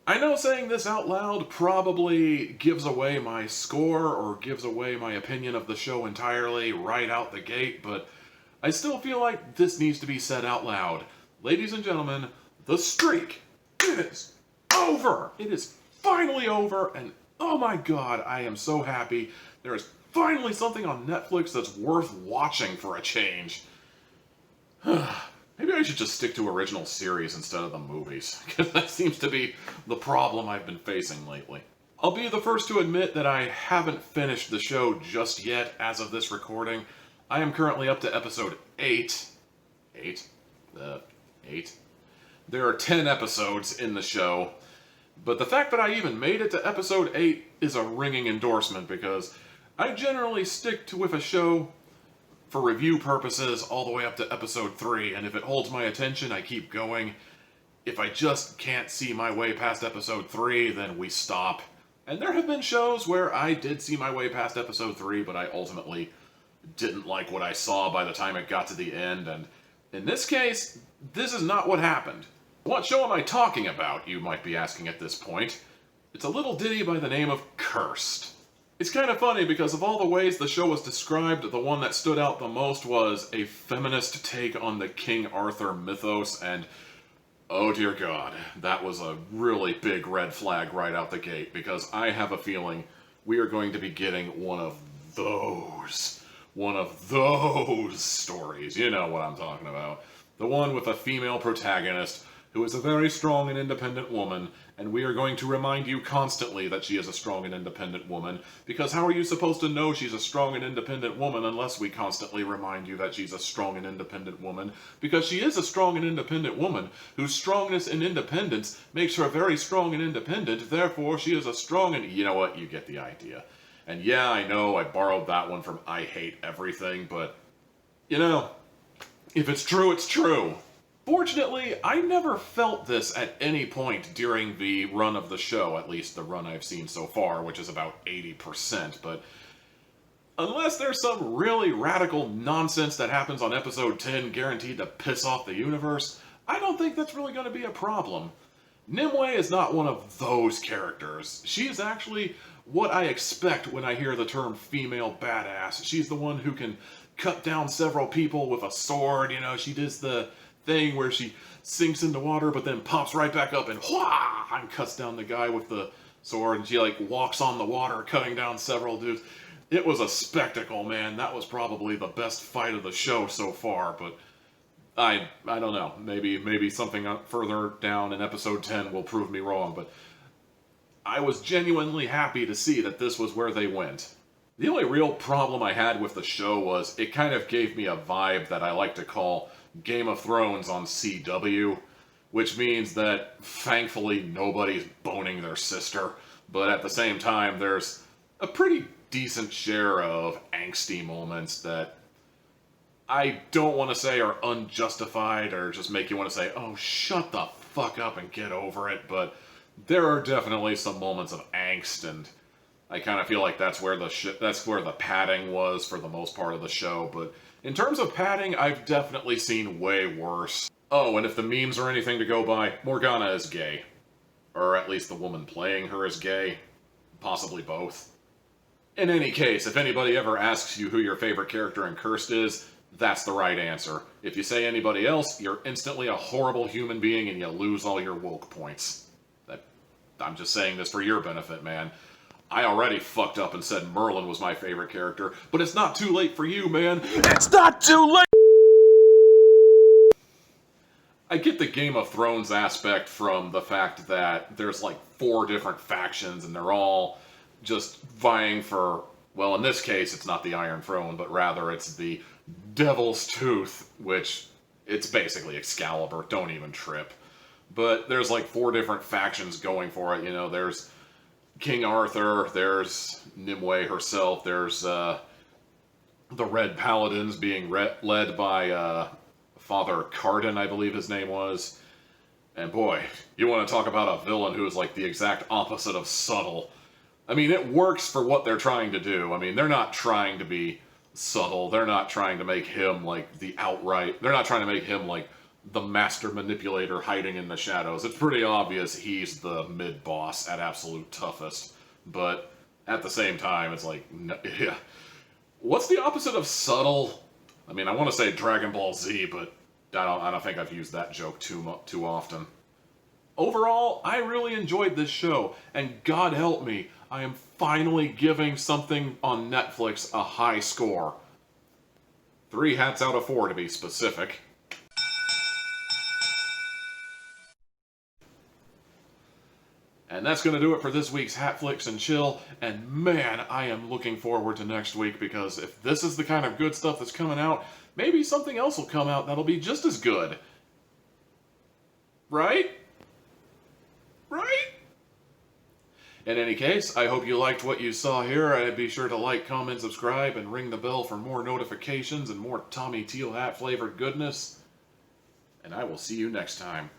I know saying this out loud probably gives away my score or gives away my opinion of the show entirely right out the gate, but I still feel like this needs to be said out loud. Ladies and gentlemen, the streak is over! It is finally over, and oh my god, I am so happy. There is finally something on Netflix that's worth watching for a change. Maybe I should just stick to original series instead of the movies, because that seems to be the problem I've been facing lately. I'll be the first to admit that I haven't finished the show just yet as of this recording. I am currently up to episode 8. 8? 8? There are 10 episodes in the show, but the fact that I even made it to episode 8 is a ringing endorsement, because I generally stick to with a show for review purposes all the way up to episode 3, and if it holds my attention, I keep going. If I just can't see my way past episode 3, then we stop. And there have been shows where I did see my way past episode 3, but I ultimately didn't like what I saw by the time it got to the end, and in this case, this is not what happened. What show am I talking about, you might be asking at this point? It's a little ditty by the name of Cursed. It's kind of funny because of all the ways the show was described, the one that stood out the most was a feminist take on the King Arthur mythos, and oh dear God, that was a really big red flag right out the gate, because I have a feeling we are going to be getting one of those stories. You know what I'm talking about. The one with a female protagonist who is a very strong and independent woman, and we are going to remind you constantly that she is a strong and independent woman, because how are you supposed to know she's a strong and independent woman unless we constantly remind you that she's a strong and independent woman? Because she is a strong and independent woman, whose strongness and independence makes her very strong and independent, therefore she is a strong and... You know what? You get the idea. And yeah, I know I borrowed that one from I Hate Everything, but, you know, if it's true, it's true. Fortunately, I never felt this at any point during the run of the show, at least the run I've seen so far, which is about 80%, but unless there's some really radical nonsense that happens on episode 10 guaranteed to piss off the universe, I don't think that's really going to be a problem. Nimue is not one of those characters. She is actually what I expect when I hear the term female badass. She's the one who can cut down several people with a sword, you know, she does the thing where she sinks into water but then pops right back up and whaa and cuts down the guy with the sword, and she like walks on the water cutting down several dudes. It was a spectacle, man. That was probably the best fight of the show so far, but I don't know. Maybe something further down in episode 10 will prove me wrong, but I was genuinely happy to see that this was where they went. The only real problem I had with the show was it kind of gave me a vibe that I like to call Game of Thrones on CW, which means that thankfully nobody's boning their sister, but at the same time there's a pretty decent share of angsty moments that I don't want to say are unjustified or just make you want to say, oh, shut the fuck up and get over it, but there are definitely some moments of angst, and I kind of feel like that's where the padding was for the most part of the show, but in terms of padding, I've definitely seen way worse. Oh, and if the memes are anything to go by, Morgana is gay. Or at least the woman playing her is gay. Possibly both. In any case, if anybody ever asks you who your favorite character in Cursed is, that's the right answer. If you say anybody else, you're instantly a horrible human being and you lose all your woke points. I'm just saying this for your benefit, man. I already fucked up and said Merlin was my favorite character, but it's not too late for you, man. It's not too late! I get the Game of Thrones aspect from the fact that there's like 4 different factions and they're all just vying for, well, in this case, it's not the Iron Throne, but rather it's the Devil's Tooth, which it's basically Excalibur, don't even trip. But there's like 4 different factions going for it, you know, there's King Arthur, there's Nimue herself, there's the Red Paladins being led by Father Cardin, I believe his name was. And boy, you want to talk about a villain who is like the exact opposite of subtle. I mean, it works for what they're trying to do. I mean, they're not trying to be subtle. They're not trying to make him like the outright... They're not trying to make him like the master manipulator hiding in the shadows. It's pretty obvious he's the mid-boss at absolute toughest. But at the same time, it's like, yeah. What's the opposite of subtle? I mean, I want to say Dragon Ball Z, but I don't think I've used that joke too often. Overall, I really enjoyed this show, and God help me, I am finally giving something on Netflix a high score. 3 hats out of 4 to be specific. And that's going to do it for this week's Hatflix and Chill, and man, I am looking forward to next week, because if this is the kind of good stuff that's coming out, maybe something else will come out that'll be just as good. Right? Right? In any case, I hope you liked what you saw here. I'd be sure to like, comment, subscribe, and ring the bell for more notifications and more Tommy Teal Hat flavored goodness. And I will see you next time.